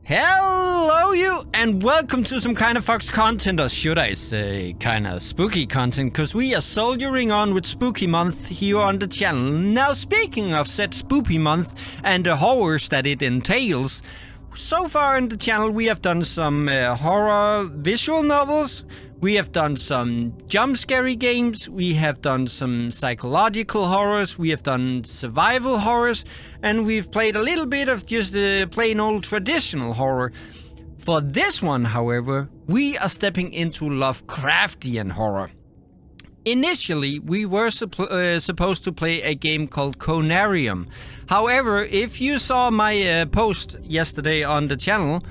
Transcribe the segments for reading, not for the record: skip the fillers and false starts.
Hello you, and welcome to some kind of Fox content, or should I say kind of spooky content, because we are soldiering on with Spooky Month here on the channel. Now, speaking of said Spooky Month and the horrors that it entails, so far in the channel we have done some horror visual novels, we have done some jump scary games, we have done some psychological horrors, we have done survival horrors, and we've played a little bit of just plain old traditional horror. For this one, however, we are stepping into Lovecraftian horror. Initially, we were supposed to play a game called Conarium. However, if you saw my post yesterday on the channel,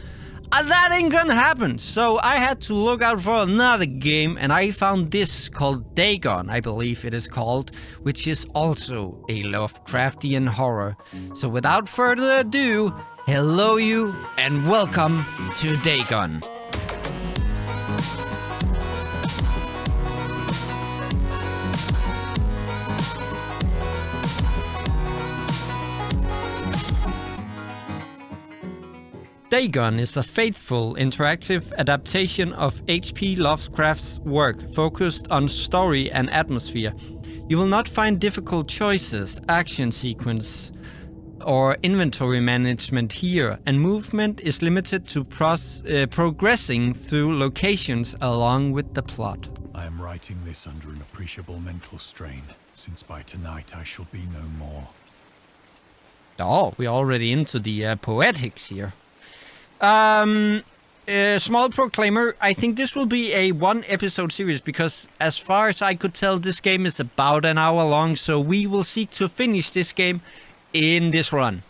that ain't gonna happen. So I had to look out for another game, and I found this called Dagon, I believe it is called, which is also a Lovecraftian horror. So without further ado, hello you, and welcome to Dagon. Dagon is a faithful, interactive adaptation of H.P. Lovecraft's work focused on story and atmosphere. You will not find difficult choices, action sequence, or inventory management here, and movement is limited to progressing through locations along with the plot. I am writing this under an appreciable mental strain, since by tonight I shall be no more. Oh, we're already into the Poetics here. Small proclaimer, I think this will be a one episode series because as far as I could tell, this game is about an hour long, so we will seek to finish this game in this run.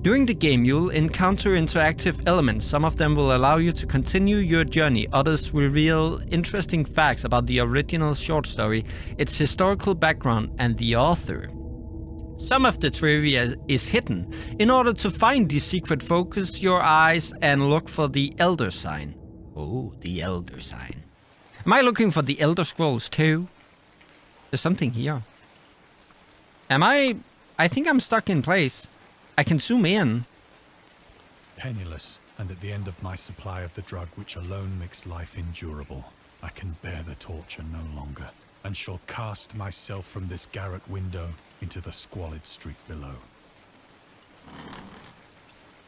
During the game, you'll encounter interactive elements. Some of them will allow you to continue your journey. Others reveal interesting facts about the original short story, its historical background, and the author. Some of the trivia is hidden. In order to find the secret, focus your eyes and look for the Elder Sign. Oh, the Elder Sign. Am I looking for the Elder Scrolls too? There's something here. I think I'm stuck in place. I can zoom in. Penniless, and at the end of my supply of the drug which alone makes life endurable, I can bear the torture no longer, and shall cast myself from this garret window into the squalid street below.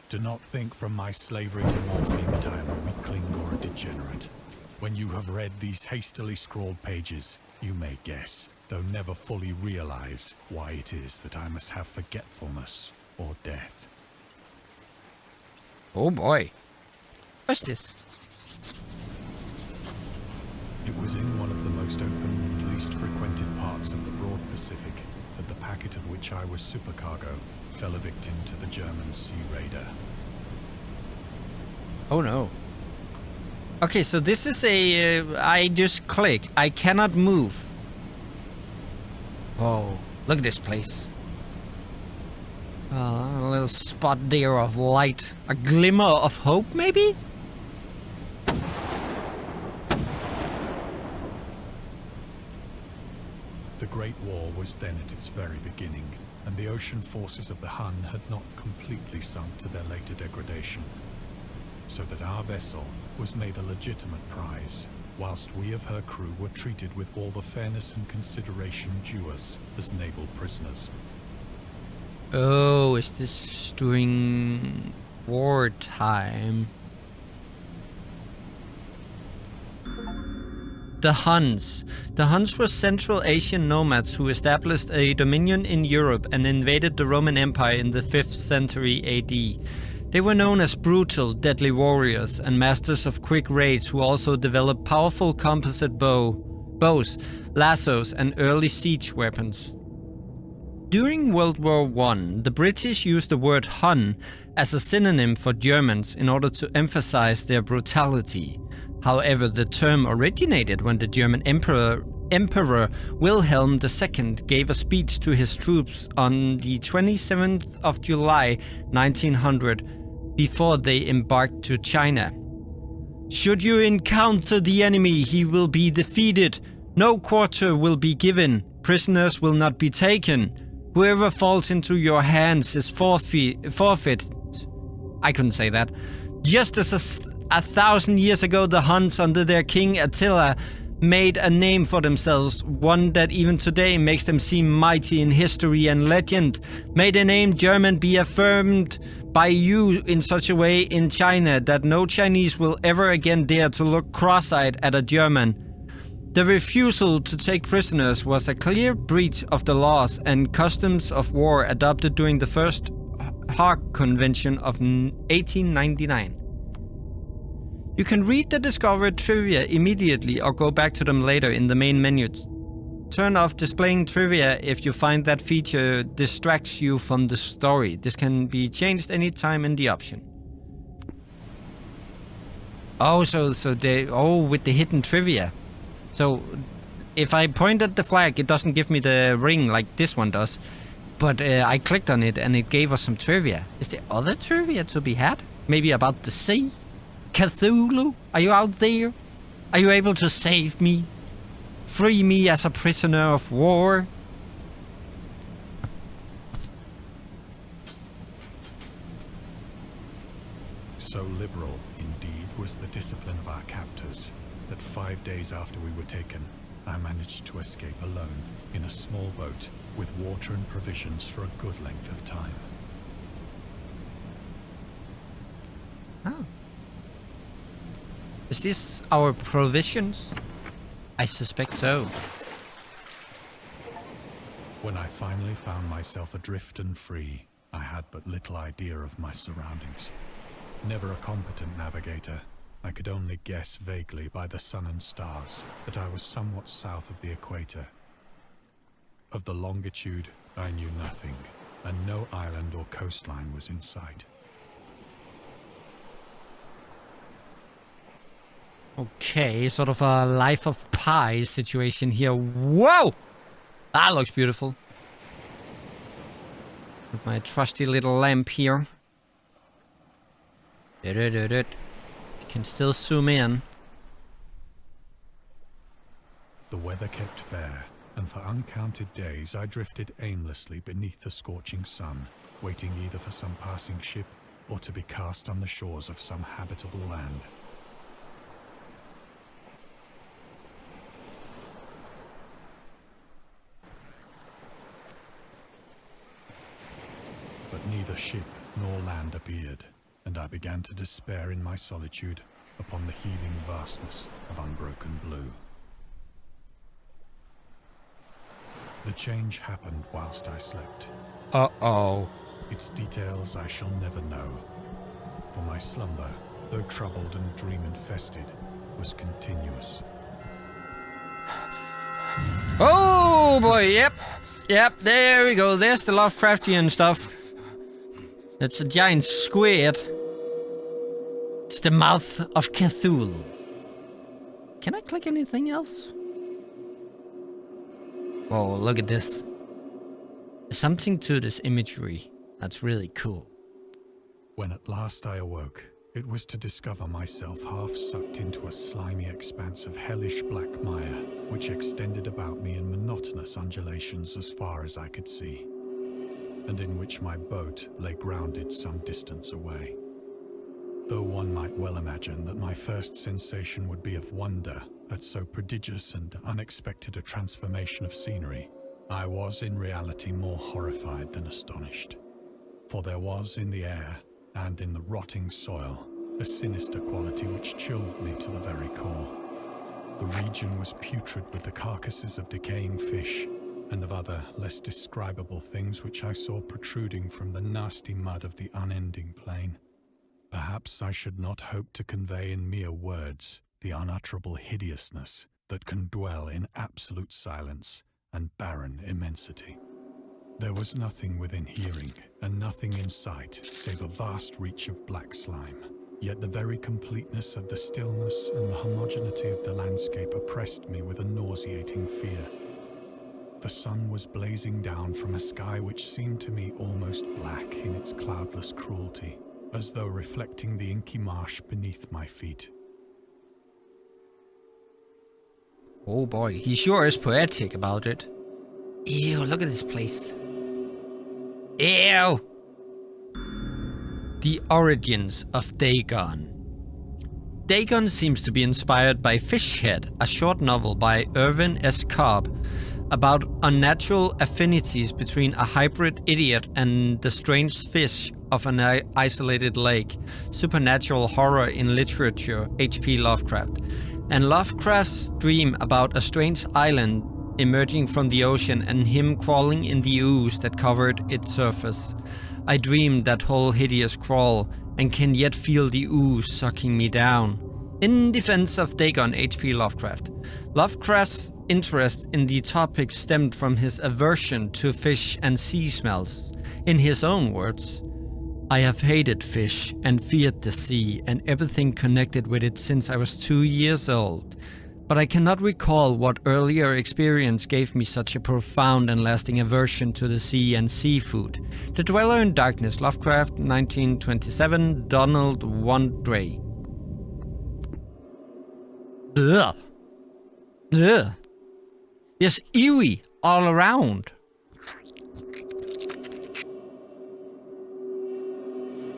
Do not think from my slavery to morphine that I am a weakling or a degenerate. When you have read these hastily scrawled pages, you may guess, though never fully realize, why it is that I must have forgetfulness or death. Oh boy. What's this? It was in one of the most open and least frequented parts of the broad Pacific that the packet of which I was supercargo fell a victim to the German sea raider. Oh no. Okay, so this is I just click. I cannot move. Oh, look at this place. A little spot there of light. A glimmer of hope, maybe? The Great War was then at its very beginning, and the ocean forces of the Hun had not completely sunk to their later degradation, so that our vessel was made a legitimate prize, whilst we of her crew were treated with all the fairness and consideration due us as naval prisoners. Oh, is this during wartime? The Huns. The Huns were Central Asian nomads who established a dominion in Europe and invaded the Roman Empire in the 5th century AD. They were known as brutal, deadly warriors and masters of quick raids who also developed powerful composite bows, lassos, and early siege weapons. During World War I, the British used the word Hun as a synonym for Germans in order to emphasize their brutality. However, the term originated when the German Emperor Wilhelm II gave a speech to his troops on the 27th of July 1900 before they embarked to China. Should you encounter the enemy, he will be defeated. No quarter will be given. Prisoners will not be taken. Whoever falls into your hands is forfeit. I couldn't say that. Just as a thousand years ago, the Huns under their king Attila made a name for themselves, one that even today makes them seem mighty in history and legend. May the name German be affirmed by you in such a way in China that no Chinese will ever again dare to look cross-eyed at a German. The refusal to take prisoners was a clear breach of the laws and customs of war adopted during the First Hague Convention of 1899. You can read the discovered trivia immediately or go back to them later in the main menu. Turn off displaying trivia if you find that feature distracts you from the story. This can be changed anytime in the option. Oh, so they... Oh, with the hidden trivia. So, if I point at the flag, it doesn't give me the ring like this one does. But I clicked on it and it gave us some trivia. Is there other trivia to be had? Maybe about the sea? Cthulhu? Are you out there? Are you able to save me? Free me as a prisoner of war? So liberal, indeed, was the discipline of our captors, that 5 days after we were taken, I managed to escape alone in a small boat with water and provisions for a good length of time. Oh. Is this our provisions? I suspect so. When I finally found myself adrift and free, I had but little idea of my surroundings. Never a competent navigator, I could only guess vaguely by the sun and stars that I was somewhat south of the equator. Of the longitude, I knew nothing, and no island or coastline was in sight. Okay, sort of a Life of Pi situation here. Whoa! That looks beautiful. With my trusty little lamp here. You can still zoom in. The weather kept fair, and for uncounted days I drifted aimlessly beneath the scorching sun, waiting either for some passing ship or to be cast on the shores of some habitable land. But neither ship nor land appeared, and I began to despair in my solitude upon the heaving vastness of unbroken blue. The change happened whilst I slept. Uh-oh. Its details I shall never know, for my slumber, though troubled and dream-infested, was continuous. Oh boy, yep. Yep, there we go. There's the Lovecraftian stuff. It's a giant squid. It's the mouth of Cthulhu. Can I click anything else? Whoa, look at this. There's something to this imagery that's really cool. When at last I awoke, it was to discover myself half sucked into a slimy expanse of hellish black mire, which extended about me in monotonous undulations as far as I could see, and in which my boat lay grounded some distance away. Though one might well imagine that my first sensation would be of wonder at so prodigious and unexpected a transformation of scenery, I was in reality more horrified than astonished. For there was in the air, and in the rotting soil, a sinister quality which chilled me to the very core. The region was putrid with the carcasses of decaying fish, and of other, less describable things which I saw protruding from the nasty mud of the unending plain. Perhaps I should not hope to convey in mere words the unutterable hideousness that can dwell in absolute silence and barren immensity. There was nothing within hearing, and nothing in sight, save a vast reach of black slime. Yet the very completeness of the stillness and the homogeneity of the landscape oppressed me with a nauseating fear. The sun was blazing down from a sky which seemed to me almost black in its cloudless cruelty, as though reflecting the inky marsh beneath my feet. Oh boy, he sure is poetic about it. Ew, look at this place. Ew! The origins of Dagon. Dagon seems to be inspired by Fish Head, a short novel by Irvin S. Cobb about unnatural affinities between a hybrid idiot and the strange fish of an isolated lake, supernatural horror in literature, H.P. Lovecraft, and Lovecraft's dream about a strange island emerging from the ocean and him crawling in the ooze that covered its surface. I dreamed that whole hideous crawl and can yet feel the ooze sucking me down. In defense of Dagon, H.P. Lovecraft. Lovecraft's interest in the topic stemmed from his aversion to fish and sea smells. In his own words, "I have hated fish and feared the sea and everything connected with it since I was 2 years old. But I cannot recall what earlier experience gave me such a profound and lasting aversion to the sea and seafood." The Dweller in Darkness, Lovecraft, 1927, Donald Wandrei. Ugh. Ugh. There's eerie all around.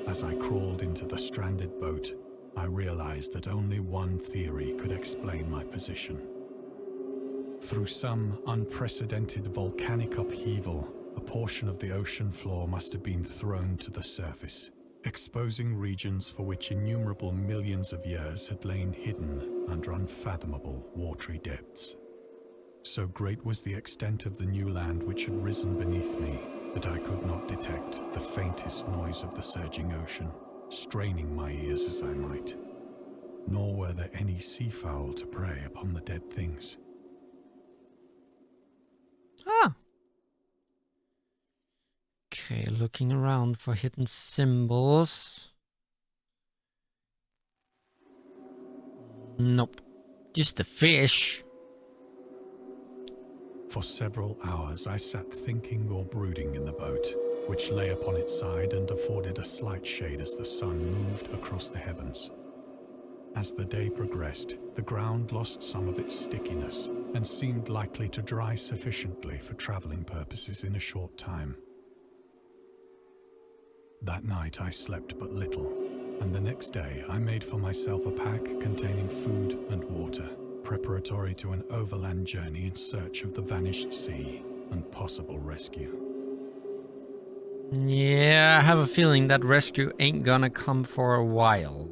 As I crawled into the stranded boat, I realized that only one theory could explain my position. Through some unprecedented volcanic upheaval, a portion of the ocean floor must have been thrown to the surface, exposing regions for which innumerable millions of years had lain hidden under unfathomable watery depths. So great was the extent of the new land which had risen beneath me that I could not detect the faintest noise of the surging ocean, straining my ears as I might. Nor were there any seafowl to prey upon the dead things. Ah. Okay, looking around for hidden symbols. Nope. Just the fish. For several hours I sat thinking or brooding in the boat, which lay upon its side and afforded a slight shade as the sun moved across the heavens. As the day progressed, the ground lost some of its stickiness and seemed likely to dry sufficiently for traveling purposes in a short time. That night I slept but little, and the next day I made for myself a pack containing food and water, preparatory to an overland journey in search of the vanished sea and possible rescue. Yeah, I have a feeling that rescue ain't gonna come for a while.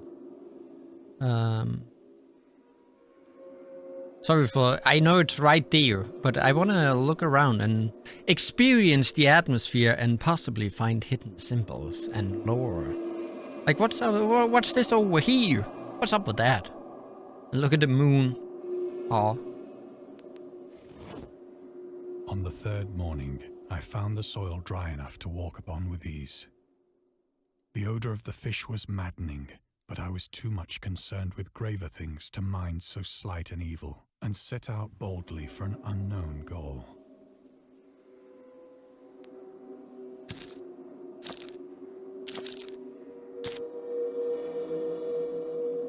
Sorry for... I know it's right there, but I wanna look around and experience the atmosphere and possibly find hidden symbols and lore. Like, what's this over here? What's up with that? Look at the moon. Aw. On the third morning, I found the soil dry enough to walk upon with ease. The odor of the fish was maddening, but I was too much concerned with graver things to mind so slight an evil, and set out boldly for an unknown goal.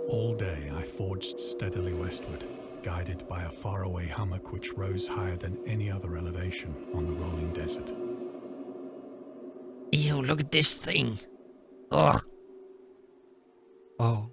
All day I forged steadily westward, guided by a faraway hummock which rose higher than any other elevation on the rolling desert. Ew, look at this thing. Ugh. Oh.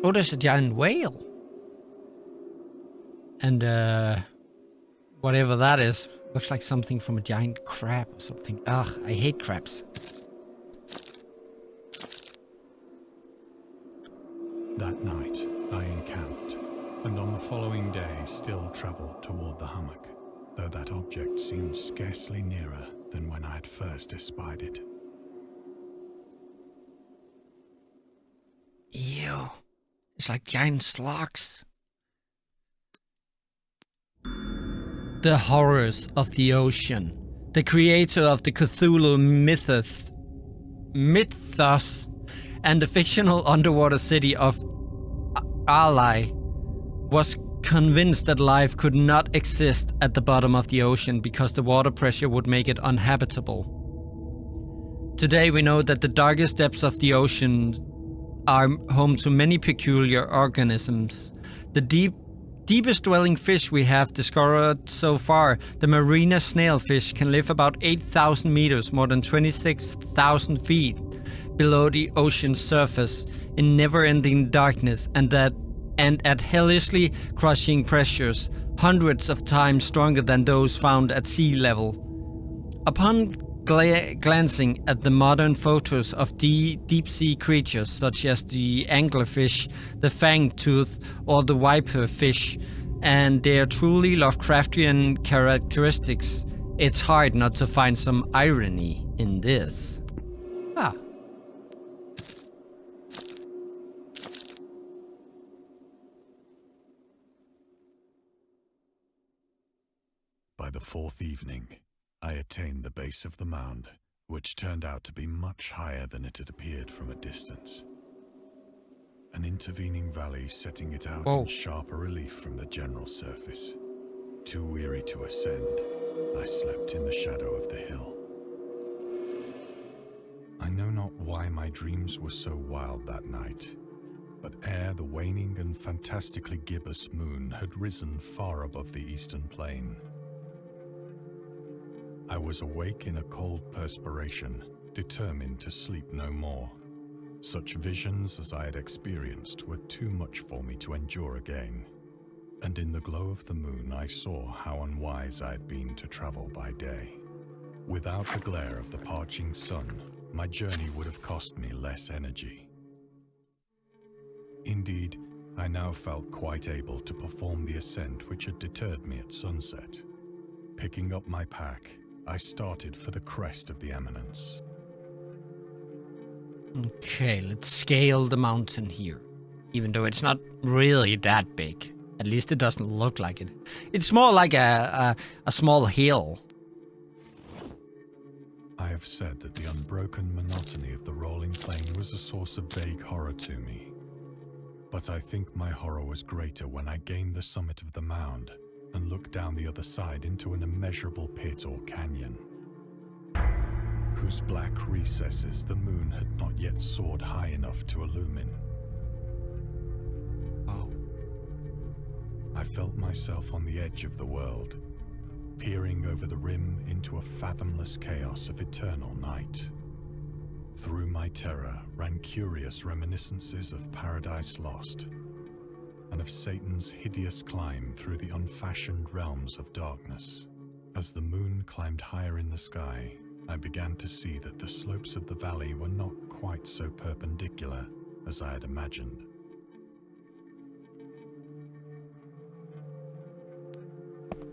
Oh, there's a giant whale. And, whatever that is, looks like something from a giant crab or something. Ugh, I hate crabs. That night, I encamped, and on the following day still travelled toward the hummock, though that object seemed scarcely nearer than when I had first espied it. Ew. It's like giant slugs. The horrors of the ocean. The creator of the Cthulhu mythos and the fictional underwater city of Alai was convinced that life could not exist at the bottom of the ocean because the water pressure would make it uninhabitable. Today we know that the darkest depths of the ocean are home to many peculiar organisms. The deepest dwelling fish we have discovered so far, the marina snailfish, can live about 8,000 meters, more than 26,000 feet, below the ocean's surface in never-ending darkness and at hellishly crushing pressures, hundreds of times stronger than those found at sea level. Upon glancing at the modern photos of deep-sea creatures such as the anglerfish, the fangtooth, or the viperfish, and their truly Lovecraftian characteristics, it's hard not to find some irony in this. By the fourth evening, I attained the base of the mound, which turned out to be much higher than it had appeared from a distance. An intervening valley setting it out in sharper relief from the general surface. Too weary to ascend, I slept in the shadow of the hill. I know not why my dreams were so wild that night, but ere the waning and fantastically gibbous moon had risen far above the eastern plain, I was awake in a cold perspiration, determined to sleep no more. Such visions as I had experienced were too much for me to endure again, and in the glow of the moon I saw how unwise I had been to travel by day. Without the glare of the parching sun, my journey would have cost me less energy. Indeed, I now felt quite able to perform the ascent which had deterred me at sunset. Picking up my pack, I started for the crest of the eminence. Okay, let's scale the mountain here. Even though it's not really that big. At least it doesn't look like it. It's more like a small hill. I have said that the unbroken monotony of the rolling plain was a source of vague horror to me. But I think my horror was greater when I gained the summit of the mound and looked down the other side into an immeasurable pit or canyon, whose black recesses the moon had not yet soared high enough to illumine. Oh. I felt myself on the edge of the world, peering over the rim into a fathomless chaos of eternal night. Through my terror ran curious reminiscences of Paradise Lost, and of Satan's hideous climb through the unfashioned realms of darkness. As the moon climbed higher in the sky, I began to see that the slopes of the valley were not quite so perpendicular as I had imagined.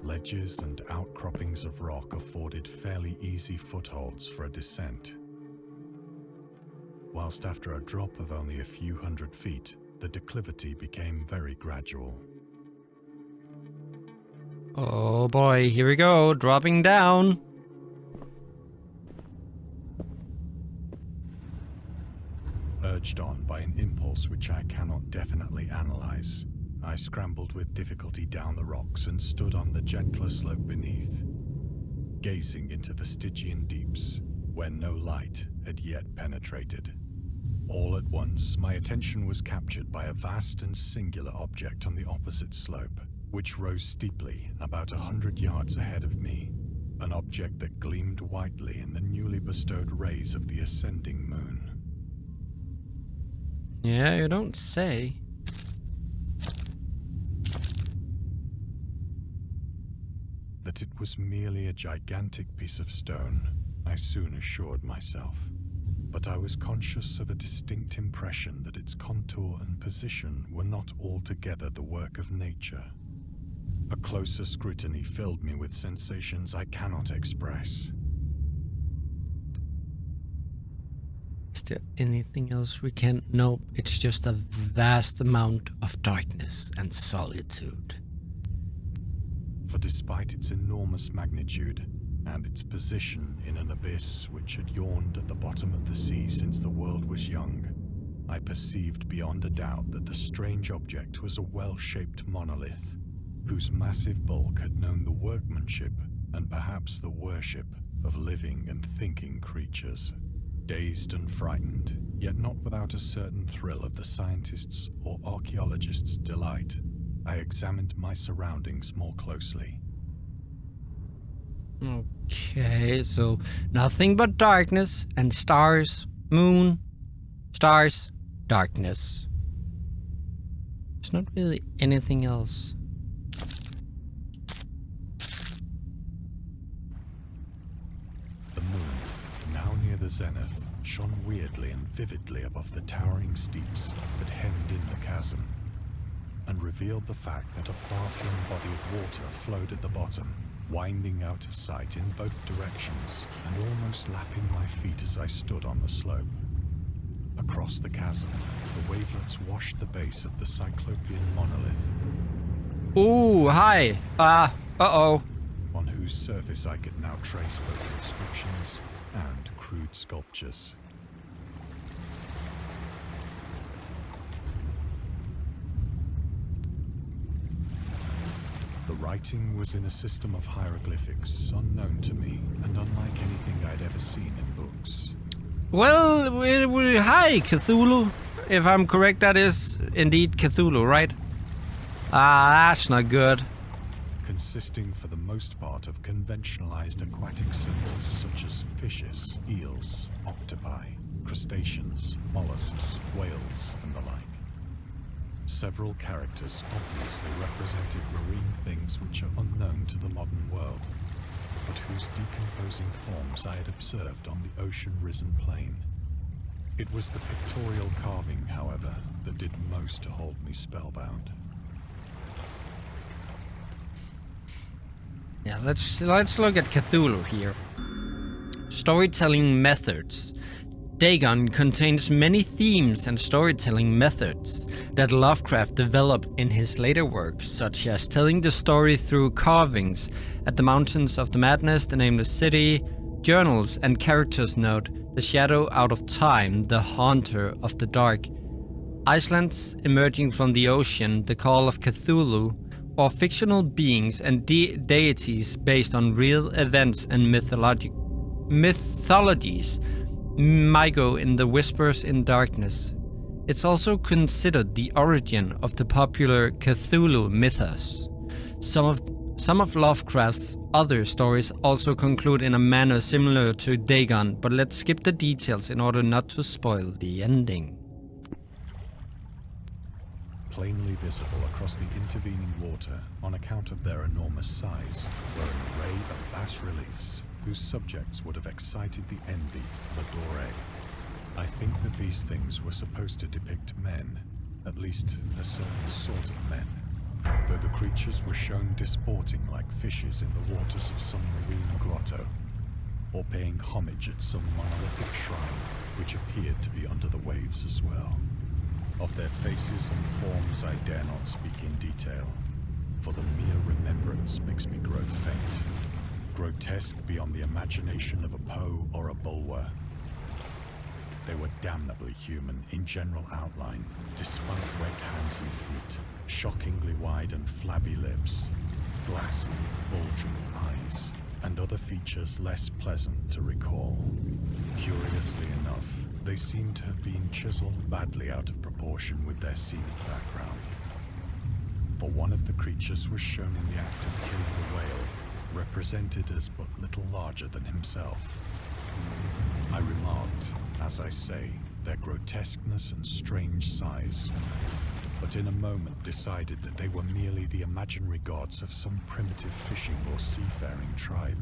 Ledges and outcroppings of rock afforded fairly easy footholds for a descent, whilst after a drop of only a few hundred feet, the declivity became very gradual. Oh boy, here we go, dropping down. Urged on by an impulse which I cannot definitely analyze, I scrambled with difficulty down the rocks and stood on the gentler slope beneath, gazing into the Stygian deeps, where no light had yet penetrated. All at once, my attention was captured by a vast and singular object on the opposite slope, which rose steeply about 100 yards ahead of me, an object that gleamed whitely in the newly bestowed rays of the ascending moon. Yeah, you don't say. That it was merely a gigantic piece of stone, I soon assured myself. But I was conscious of a distinct impression that its contour and position were not altogether the work of nature. A closer scrutiny filled me with sensations I cannot express. Is there anything else we can? No, it's just a vast amount of darkness and solitude. For despite its enormous magnitude, and its position in an abyss which had yawned at the bottom of the sea since the world was young, I perceived beyond a doubt that the strange object was a well-shaped monolith, whose massive bulk had known the workmanship and perhaps the worship of living and thinking creatures. Dazed and frightened, yet not without a certain thrill of the scientist's or archaeologist's delight, I examined my surroundings more closely. Okay, so nothing but darkness and stars, moon, stars, darkness. There's not really anything else. The moon, now near the zenith, shone weirdly and vividly above the towering steeps that hemmed in the chasm, and revealed the fact that a far-flung body of water flowed at the bottom, winding out of sight in both directions and almost lapping my feet as I stood on the slope. Across the chasm, the wavelets washed the base of the Cyclopean monolith. Ooh, hi. Uh-oh. On whose surface I could now trace both inscriptions and crude sculptures. The writing was in a system of hieroglyphics unknown to me and unlike anything I'd ever seen in books. Well, hi, Cthulhu. If I'm correct, that is indeed Cthulhu, right? Ah, that's not good. Consisting for the most part of conventionalized aquatic symbols such as fishes, eels, octopi, crustaceans, mollusks, whales, and the like. Several characters obviously represented marine things which are unknown to the modern world, but whose decomposing forms I had observed on the ocean-risen plain. It was the pictorial carving, however, that did most to hold me spellbound. Yeah, let's look at Cthulhu here. Storytelling methods. Dagon contains many themes and storytelling methods that Lovecraft developed in his later works, such as telling the story through carvings at the Mountains of the Madness, The Nameless City, journals and characters note, The Shadow Out of Time, The Haunter of the Dark, Islands Emerging from the Ocean, The Call of Cthulhu, or fictional beings and deities based on real events and mythologies. Mygo in The Whispers in Darkness. It's also considered the origin of the popular Cthulhu mythos. Some of Lovecraft's other stories also conclude in a manner similar to Dagon, but let's skip the details in order not to spoil the ending. Plainly visible across the intervening water, on account of their enormous size, were an array of bas-reliefs whose subjects would have excited the envy of a Doré. I think that these things were supposed to depict men, at least a certain sort of men, though the creatures were shown disporting like fishes in the waters of some marine grotto, or paying homage at some monolithic shrine which appeared to be under the waves as well. Of their faces and forms I dare not speak in detail, for the mere remembrance makes me grow faint, grotesque beyond the imagination of a Poe or a Bulwer. They were damnably human in general outline, despite webbed hands and feet, shockingly wide and flabby lips, glassy, bulging eyes, and other features less pleasant to recall. Curiously enough, they seem to have been chiseled badly out of proportion with their scenic background. For one of the creatures was shown in the act of killing a whale, represented as but little larger than himself. I remarked, as I say, their grotesqueness and strange size, but in a moment decided that they were merely the imaginary gods of some primitive fishing or seafaring tribe.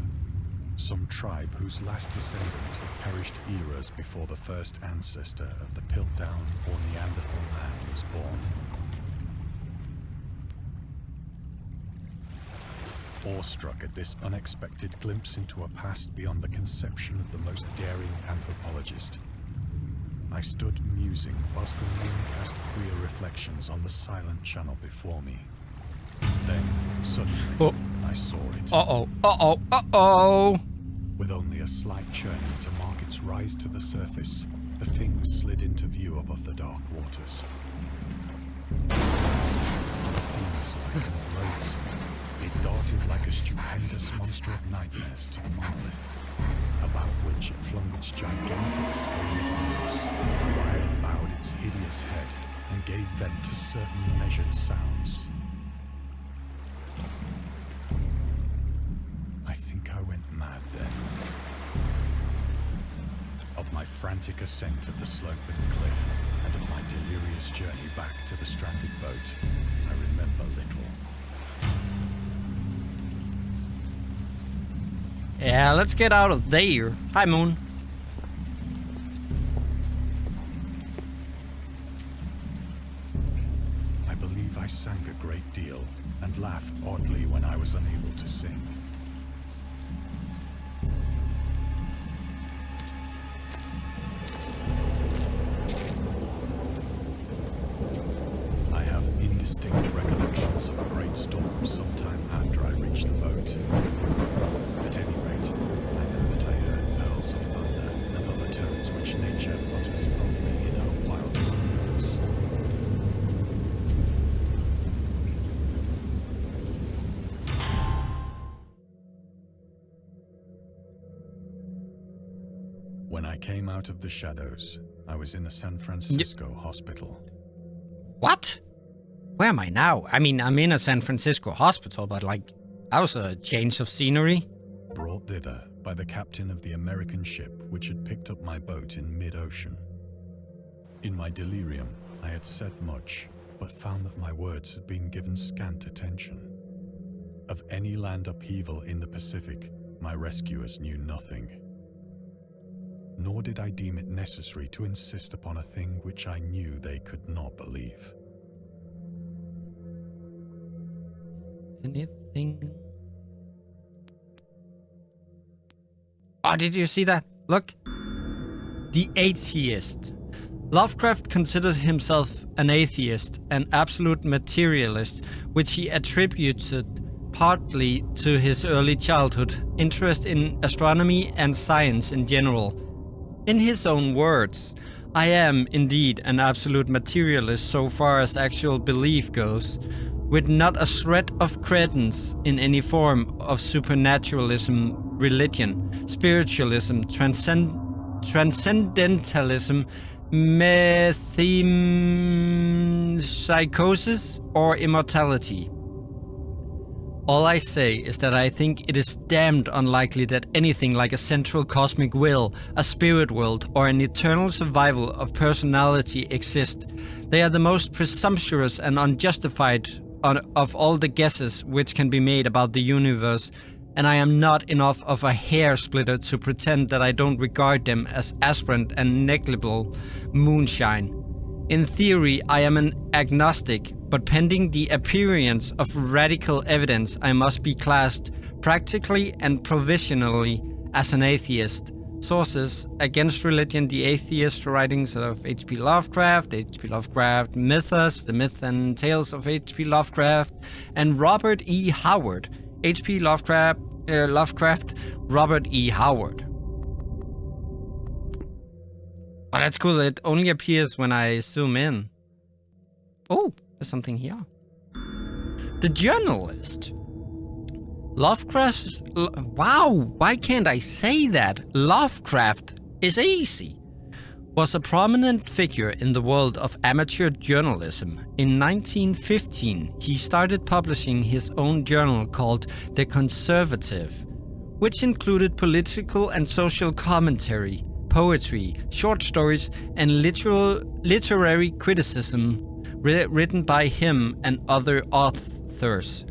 Some tribe whose last descendant had perished eras before the first ancestor of the Piltdown or Neanderthal man was born. Awestruck at this unexpected glimpse into a past beyond the conception of the most daring anthropologist, I stood musing whilst the moon cast queer reflections on the silent channel before me. Then, suddenly, I saw it. With only a slight churning to mark its rise to the surface, the thing slid into view above the dark waters. Fast, fearless-like and loathsome, It darted like a stupendous monster of nightmares to the monolith, about which it flung its gigantic scaly arms, while it bowed its hideous head and gave vent to certain measured sounds. I think I went mad then. Of my frantic ascent of the sloping cliff, and of my delirious journey back to the stranded boat, I remember little. Yeah, let's get out of there. Hi, Moon. I believe I sang a great deal and laughed oddly when I was unable to sing. I have indistinct recollections of a great storm sometime after I reached the boat. At any rate, I know that I heard pearls of thunder and other tones which nature utters only in her wildest moods. When I came out of the shadows, I was in a San Francisco hospital. What? Where am I now? I mean, I'm in a San Francisco hospital, but like, that was a change of scenery. Brought thither by the captain of the American ship which had picked up my boat in mid-ocean. In my delirium, I had said much, but found that my words had been given scant attention. Of any land upheaval in the Pacific, my rescuers knew nothing. Nor did I deem it necessary to insist upon a thing which I knew they could not believe. Anything? Oh, did you see that? Look. The atheist. Lovecraft considered himself an atheist, an absolute materialist, which he attributed partly to his early childhood interest in astronomy and science in general. In his own words, I am indeed an absolute materialist so far as actual belief goes, with not a shred of credence in any form of supernaturalism, religion, spiritualism, transcendentalism, metempsychosis, or immortality. All I say is that I think it is damned unlikely that anything like a central cosmic will, a spirit world, or an eternal survival of personality exist. They are the most presumptuous and unjustified of all the guesses which can be made about the universe, and I am not enough of a hair splitter to pretend that I don't regard them as aspirant and negligible moonshine. In theory, I am an agnostic, but pending the appearance of radical evidence, I must be classed practically and provisionally as an atheist. Sources: Against Religion, The Atheist Writings of H.P. Lovecraft, H.P. Lovecraft Mythos, The Myth and Tales of H.P. Lovecraft, and Robert E. Howard. H.P. Lovecraft, Robert E. Howard. Oh, that's cool. It only appears when I zoom in. Oh, there's something here. The Journalist. Lovecraft... Wow, why can't I say that? Lovecraft is easy. Was a prominent figure in the world of amateur journalism. In 1915, he started publishing his own journal called The Conservative, which included political and social commentary, poetry, short stories, and literary criticism written by him and other authors.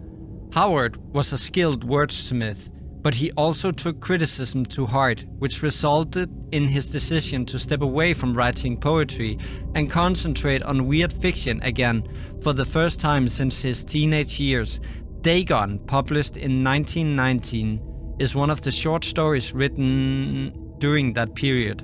Howard was a skilled wordsmith, but he also took criticism to heart, which resulted in his decision to step away from writing poetry and concentrate on weird fiction again for the first time since his teenage years. Dagon, published in 1919, is one of the short stories written during that period.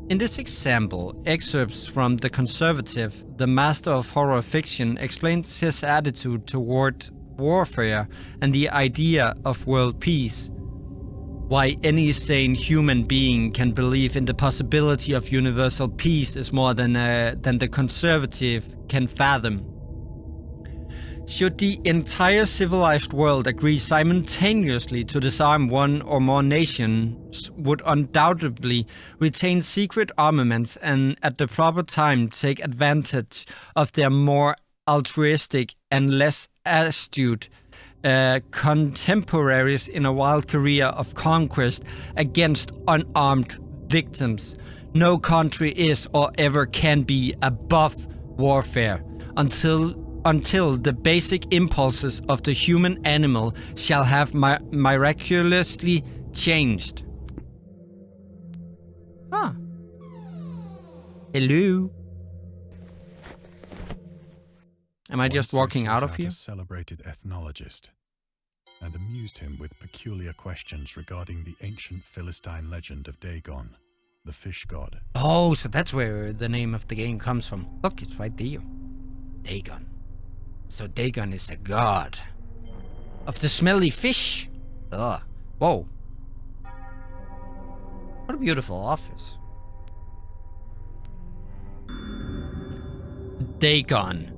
In this example, excerpts from The Conservative, the master of horror fiction explains his attitude toward warfare and the idea of world peace. Why any sane human being can believe in the possibility of universal peace is more than the Conservative can fathom. Should the entire civilized world agree simultaneously to disarm one or more nations, would undoubtedly retain secret armaments and at the proper time take advantage of their more altruistic and less astute contemporaries in a wild career of conquest against unarmed victims. No country is or ever can be above warfare until the basic impulses of the human animal shall have miraculously changed. Huh. Hello. Am I just walking out of here? A celebrated ethnologist and amused him with peculiar questions regarding the ancient Philistine legend of Dagon, the fish god. Oh, so that's where the name of the game comes from. Look, it's right there. Dagon. So Dagon is a god of the smelly fish. Ugh. Whoa. What a beautiful office. Dagon,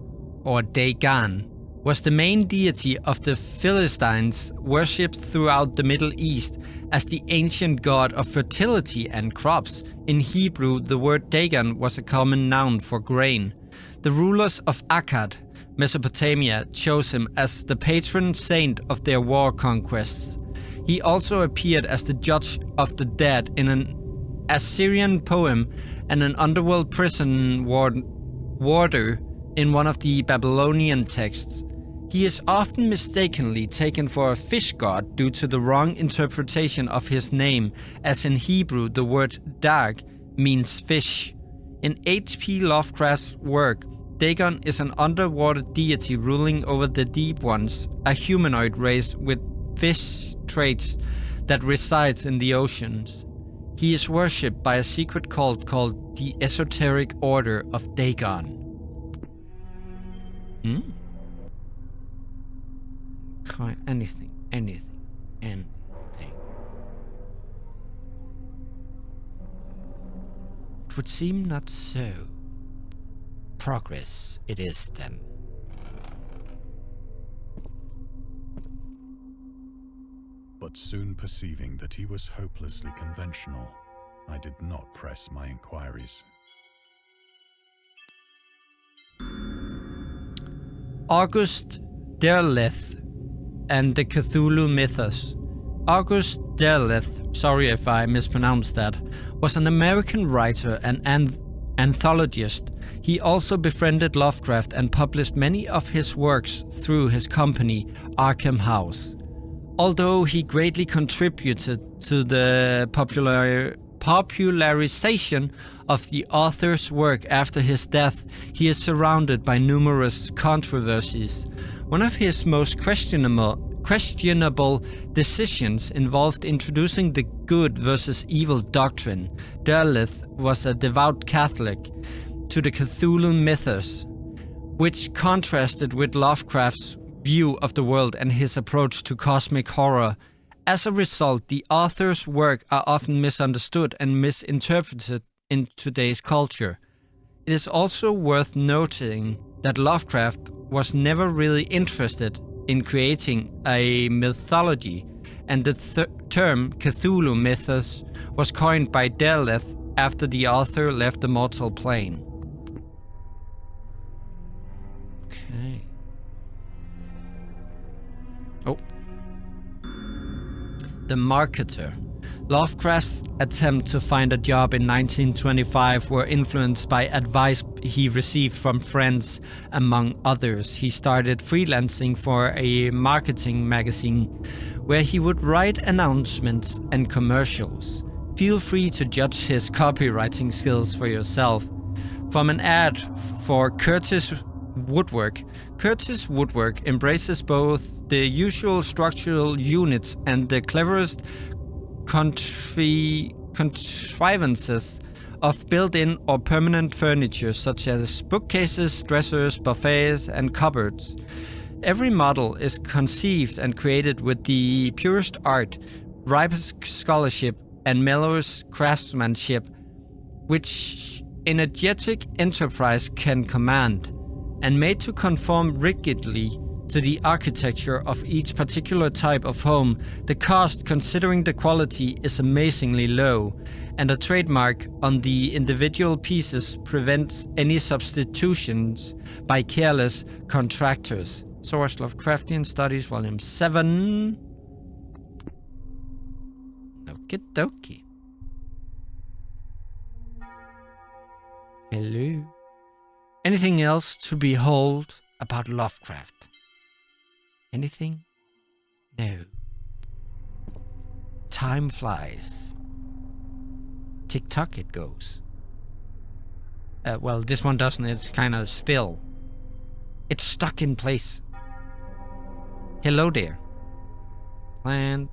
or Dagon, was the main deity of the Philistines, worshipped throughout the Middle East as the ancient god of fertility and crops. In Hebrew, the word Dagon was a common noun for grain. The rulers of Akkad, Mesopotamia, chose him as the patron saint of their war conquests. He also appeared as the judge of the dead in an Assyrian poem and an underworld prison warder in one of the Babylonian texts. He is often mistakenly taken for a fish god due to the wrong interpretation of his name, as in Hebrew the word dag means fish. In H.P. Lovecraft's work, Dagon is an underwater deity ruling over the deep ones, a humanoid race with fish traits that resides in the oceans. He is worshipped by a secret cult called the Esoteric Order of Dagon. Try anything. It would seem not so. Progress it is then. But soon perceiving that he was hopelessly conventional, I did not press my inquiries. August Derleth and the Cthulhu Mythos. August Derleth, sorry if I mispronounced that, was an American writer and anthologist. He also befriended Lovecraft and published many of his works through his company, Arkham House. Although he greatly contributed to the popularization of the author's work after his death, he is surrounded by numerous controversies. One of his most questionable decisions involved introducing the good versus evil doctrine. Derleth was a devout Catholic to the Cthulhu mythos, which contrasted with Lovecraft's view of the world and his approach to cosmic horror. As a result, the author's work are often misunderstood and misinterpreted in today's culture. It is also worth noting that Lovecraft was never really interested in creating a mythology, and the term Cthulhu mythos was coined by Derleth after the author left the mortal plane. Okay. Oh. The Marketer. Lovecraft's attempt to find a job in 1925 were influenced by advice he received from friends, among others. He started freelancing for a marketing magazine where he would write announcements and commercials. Feel free to judge his copywriting skills for yourself. From an ad for Curtis Woodwork. Curtis Woodwork embraces both the usual structural units and the cleverest contrivances of built-in or permanent furniture such as bookcases, dressers, buffets, and cupboards. Every model is conceived and created with the purest art, ripest scholarship, and mellowest craftsmanship, which energetic enterprise can command, and made to conform rigidly to the architecture of each particular type of home, the cost, considering the quality, is amazingly low, and a trademark on the individual pieces prevents any substitutions by careless contractors. Source: Lovecraftian Studies, Volume 7. Okie dokie. Hello. Anything else to behold about Lovecraft? Anything? No. Time flies. Tick-tock it goes. Well, this one doesn't. It's kind of still. It's stuck in place. Hello there. Plant.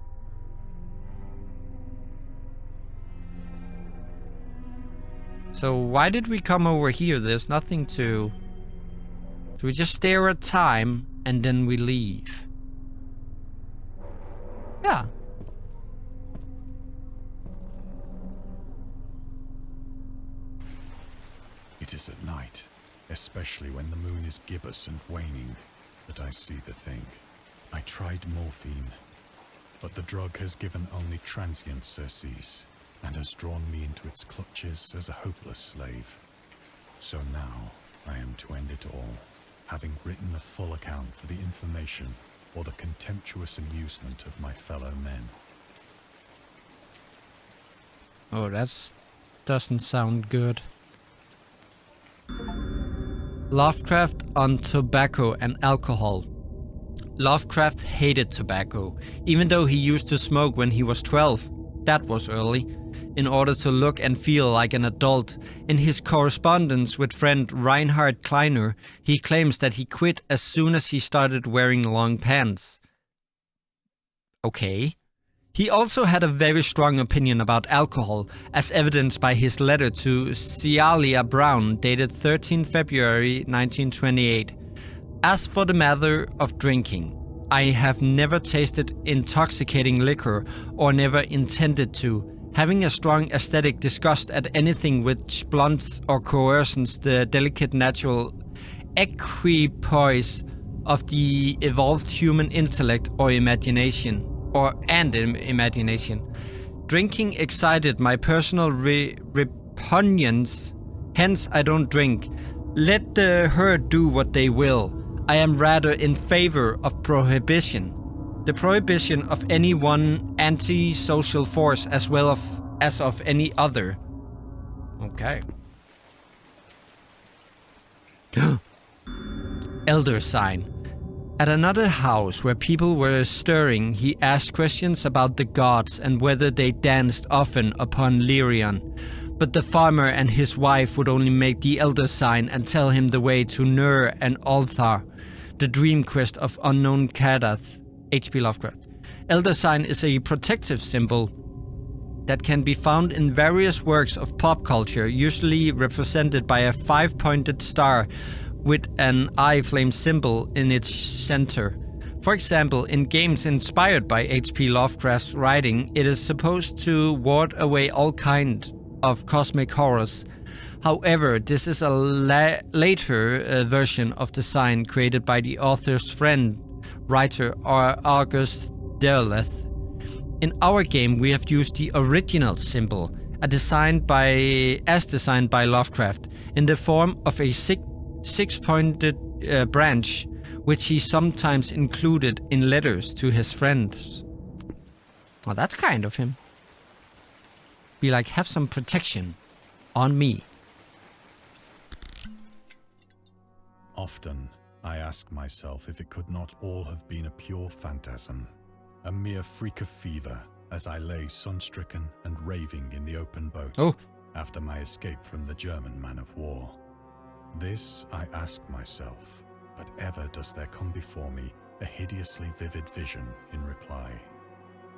So why did we come over here? There's nothing to... So we just stare at time and then we leave. Yeah. It is at night, especially when the moon is gibbous and waning, that I see the thing. I tried morphine, but the drug has given only transient surcease, and has drawn me into its clutches as a hopeless slave. So now I am to end it all, having written a full account for the information or the contemptuous amusement of my fellow men. Oh, that doesn't sound good. Lovecraft on tobacco and alcohol. Lovecraft hated tobacco, even though he used to smoke when he was 12. That was early. In order to look and feel like an adult. In his correspondence with friend Reinhard Kleiner, he claims that he quit as soon as he started wearing long pants. Okay. He also had a very strong opinion about alcohol, as evidenced by his letter to Celia Brown, dated 13 February 1928. As for the matter of drinking, I have never tasted intoxicating liquor, or never intended to. Having a strong aesthetic disgust at anything which blunts or coerces the delicate natural equipoise of the evolved human intellect or imagination, imagination. Drinking excited my personal repugnance, hence I don't drink. Let the herd do what they will. I am rather in favor of prohibition. The prohibition of any one anti-social force as well as of any other. Okay. Elder sign. At another house where people were stirring, he asked questions about the gods and whether they danced often upon Lyrion. But the farmer and his wife would only make the elder sign and tell him the way to Nur and Althar, the dream quest of unknown Kadath. H.P. Lovecraft. Elder sign is a protective symbol that can be found in various works of pop culture, usually represented by a 5-pointed star with an eye flame symbol in its center. For example, in games inspired by H.P. Lovecraft's writing, it is supposed to ward away all kinds of cosmic horrors. However, this is a later version of the sign created by the author's friend, writer August Derleth. In our game, we have used the original symbol, as designed by Lovecraft, in the form of a six-pointed branch, which he sometimes included in letters to his friends. Well, that's kind of him. Be like, have some protection on me. Often, I ask myself if it could not all have been a pure phantasm, a mere freak of fever, as I lay sun-stricken and raving in the open boat after my escape from the German man-of-war. This I ask myself, but ever does there come before me a hideously vivid vision in reply.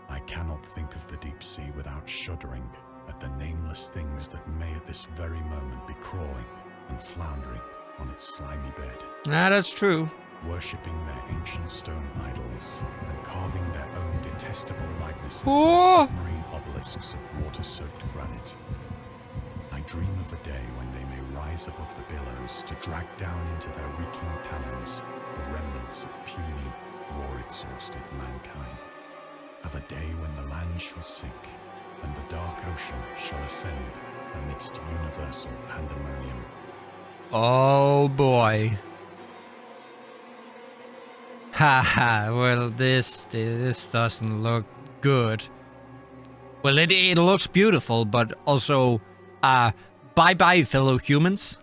I cannot think of the deep sea without shuddering at the nameless things that may at this very moment be crawling and floundering on its slimy bed. That's true. Worshipping their ancient stone idols and carving their own detestable likenesses of submarine obelisks of water-soaked granite. I dream of a day when they may rise above the billows to drag down into their reeking talons the remnants of puny, war-exhausted mankind. Of a day when the land shall sink, and the dark ocean shall ascend amidst universal pandemonium. Oh boy. Haha, well this doesn't look good. Well, it looks beautiful, but also, bye-bye fellow humans.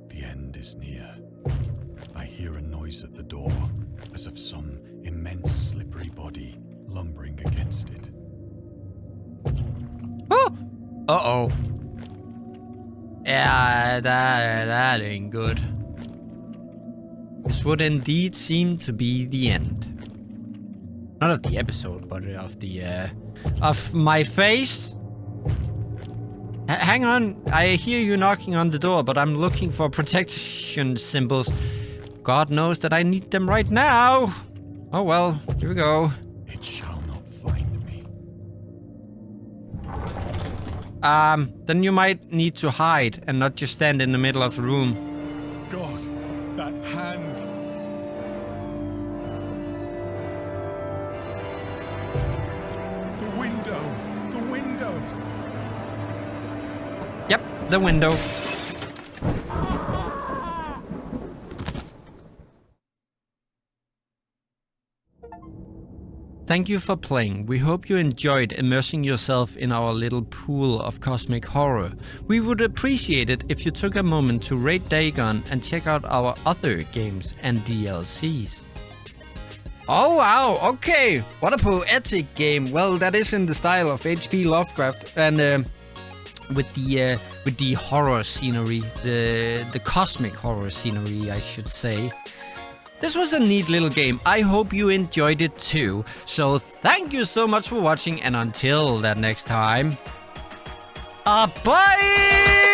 The end is near. I hear a noise at the door, as of some immense slippery body lumbering against it. Oh! Uh-oh. Yeah, that ain't good. This would indeed seem to be the end. Not of the episode, but of the, of my face. Hang on, I hear you knocking on the door, but I'm looking for protection symbols. God knows that I need them right now. Oh well, here we go. It shall not find me. Then you might need to hide and not just stand in the middle of the room. God, that hand! The window! The window! Yep, the window. Thank you for playing. We hope you enjoyed immersing yourself in our little pool of cosmic horror. We would appreciate it if you took a moment to rate Dagon and check out our other games and DLCs. Oh wow, okay. What a poetic game. Well, that is in the style of H.P. Lovecraft and with the horror scenery, the cosmic horror scenery, I should say. This was a neat little game. I hope you enjoyed it too. So thank you so much for watching, and until that next time, bye!